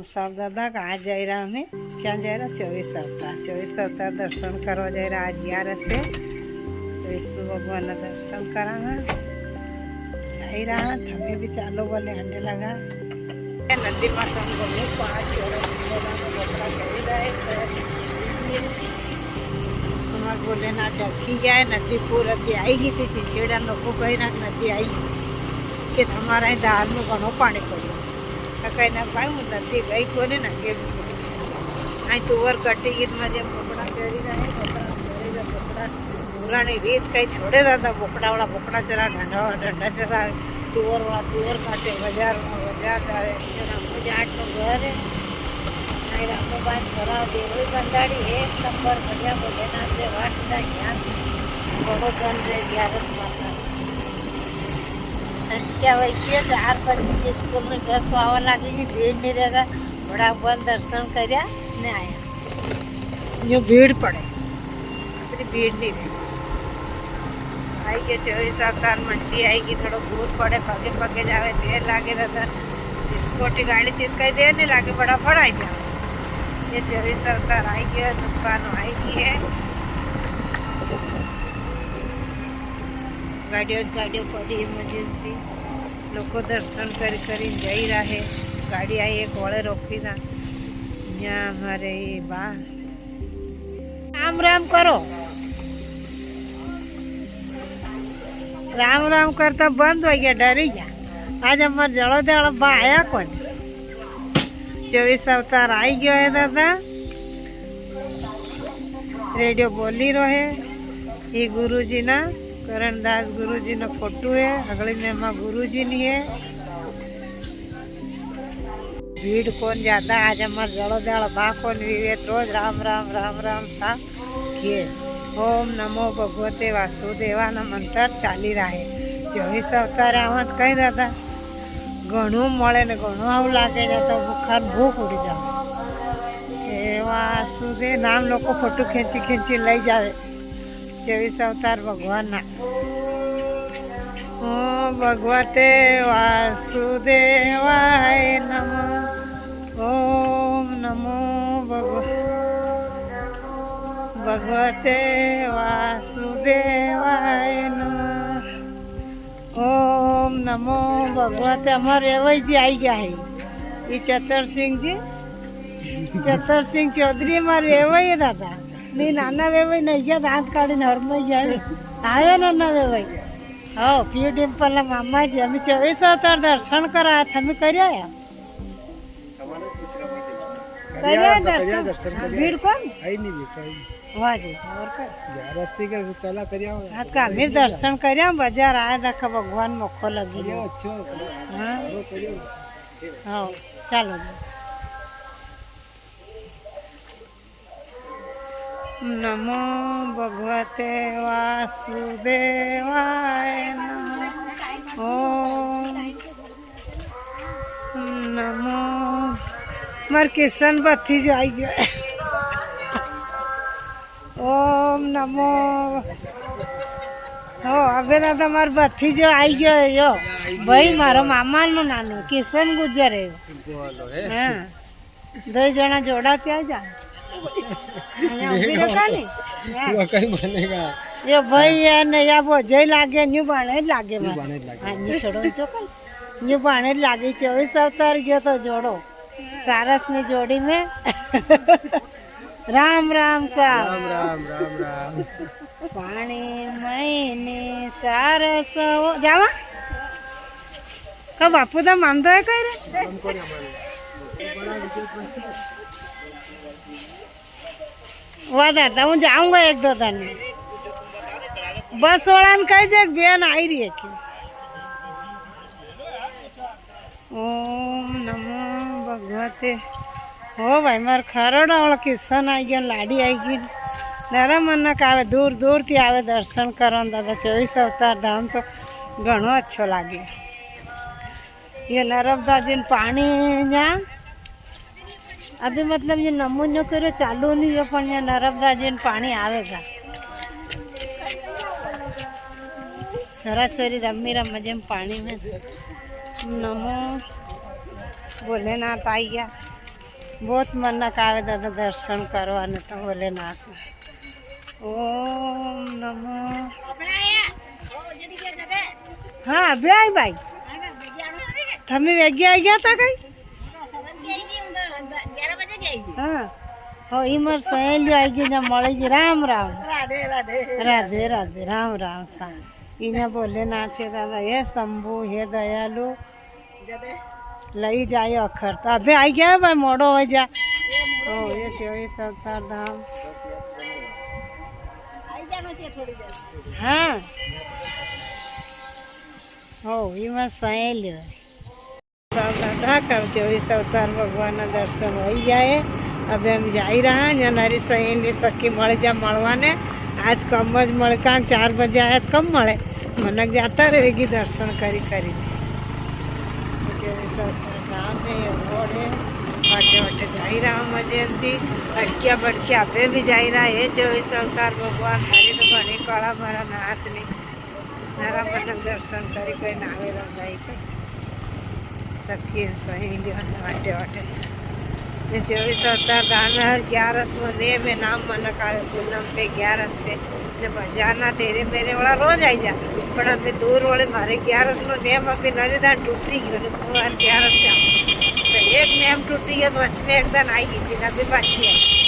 साहब दादा का आज जा रहा हमें क्या जा रहा 24 अवतार दर्शन करवा जा रहा आज 11 से तो विष्णु भगवान दर्शन करा जा रहा हमें भी चालो बोले हंडे लगा नदी माता बोले 5 हमारे बोले ना ढकी गया नदी पूरा भी आएगी थी चिंचेड़ा लोगों कही ना नदी आई कि हमारा दाल में घणो पानी पड़ो कहीं ना भाई हूँ नदी गई को ना गे आई तुवर कटी गीत में जब बोकड़ा चढ़ी रहे बोकड़ा पुरानी रीत कहीं छोड़े दादा बोकड़ा वाला बोकड़ा चरा डंडा चरा तुवर वाला तुवर काटे बाजार जाए जाट तो घर है आई रामोबाई छोरा देवड़ी बंदाड़ी एक नंबर बढ़िया भोलेनाथ रे वाट यहाँ बड़ो गन रे 11 माता क्या वैसे 4:25 स्कूल में 10 आवा लगेगी भीड़ नहीं रहेगा बड़ा बन दर्शन कर आया जो भीड़ पड़े इतनी भीड़ नहीं रहेगी आएगी 24 अवतार मंडी आएगी थोड़ा दूर पड़े पगे पगे जावे देर लागे दादा स्कूटी गाड़ी थी कहीं देर नहीं लागे बड़ा फट आई जाए ये 24 अवतार आएगी दुकान आएगी है गाड़ियों पड़ी मजूरती लोग दर्शन कर जा रहा है गाड़ी आई एक वड़े रोकी था यहाँ हमारे बा राम राम करो राम राम करता बंद हो गया डरी गया आज हमारे जड़ो दड़ बा आया कौन 24 अवतार आई गयो है दादा रेडियो बोली रहे ये गुरुजी ना करणदास गुरुजी ना फोटो है अगली में माँ गुरुजी नहीं है भीड़ कौन ज्यादा आज हमारे जड़ो दड़ बा कौन विवेक रोज राम राम राम राम सा किए ओम नमो भगवते वासुदेवाना मंत्र चाली रहा है 24 अवतार आवा कहीं दादा घणु मळे ने घणु आव लागे तो बुखार भूख उड़ी जाए ए वासुदेव नाम लोग फोटो खींची लई जाए 24 अवतार भगवान ना ओ भगवते वासुदेवाय नमः ओम नमो भगवते वासुदेवाय नमः ओम नमो भगवते हमारे एवं जी आई गया है ये चतर सिंह चौधरी हमारे एवं है दादा नहीं नाना वेवई नहीं गया दांत काढ़ी हर में जाए आयो नाना वेवई हाँ पी डिम्पल मामा जी हमें 24 अवतार दर्शन करा हमें करिया दर्शन भीड़ कौन आई नहीं वाह जी और रस्ते के चला करिया हमें दर्शन करिया बाजार आया देखा भगवान मोखो लगी अच्छा हाँ चलो नमो भगवते वासुदेवाय नमः ओम नमो मार किशन बत्ती जो आई गया ओम नमो हो अबे दादा मार बत्ती जो आई गयो यो भाई मारो मामा नो नानो किशन गुजर है हाँ 2 जना जोड़ा त्या जा ये भाई है ने या वो जय लागे न्यू बाणे लागे हाँ न्यू छोड़ो चोकल न्यू बाणे लागे 24 अवतार गयो तो जोड़ो सारस ने जोड़ी में राम राम साहब राम राम राम राम पानी महीने सारस जावा कब बापू दा मानदो है कह रे वाह दादा हूँ जाऊंगा 1-2 दिन में बस वाला कह जाए बेन आई रही है कि ओम नमो भगवते हो भाई मार खरोड़ा वाला किसान आई गया लाड़ी आई गई नरम मन का आवे दूर दूर थी आवे दर्शन करो दादा 24 अवतार धाम तो घणो अच्छो लगे ये नर्मदा जी पानी यहाँ अभी मतलब ये नमूनो करो चालू नहीं है पर यहाँ नर्मदा जी पानी आवेगा सरासरी रमी मजे पानी में नमो भोलेनाथ आई गया बहुत मनक आवे दादा दर्शन करवाने तो भोलेनाथ ओम नमो हाँ अभी आई भाई તમે વેગી આવી ગયા હતા કઈ હા હો ઈમર સહેલીઓ આવી ગઈ ત્યાં મળી ગઈ રામ રામ રાધે રાધે રાધે રાધે રામ રામ સા અહીંયા ભોલેનાથે દાદા હે શંભુ હે દયાલુ લઈ જાય અખર તો હવે આવી ગયા ભાઈ મોડો હોય જા ઓ એ છે એ સવતાર ધામ હા હો એમાં સહેલ્યો दादा कब चौबीस अवतार भगवान दर्शन हो जाए अब हम जा रहा जनारी सहेली सखी मळे जा मळवाने आज कम ज मळे का 4 बजे आया कम मळे मनक जाता रहेगी दर्शन करी करी चौबीस अवतार गाँव में रोड है वाटे वाटे जा रहा मजे एमती अटकिया बटकिया अबे भी जा रहा है चौबीस अवतार भगवान हरी तो घनी कला भरा हाथ नहीं नारा मनक दर्शन करी करी आवेला जाई सखी सहेली वाटे वाटे ने 24 अवतार दान हर 11 रे में नाम मनक आवे पूनम पे 11 पे ने बजाना तेरे मेरे वाला रोज आई जा पण अमे दूर वाले मारे 11 नो नेम अभी नरीदान टूटी गयो ने को 11 से तो एक नेम टूटी गयो तो वच में एक दिन आई थी ना भी पाछी आई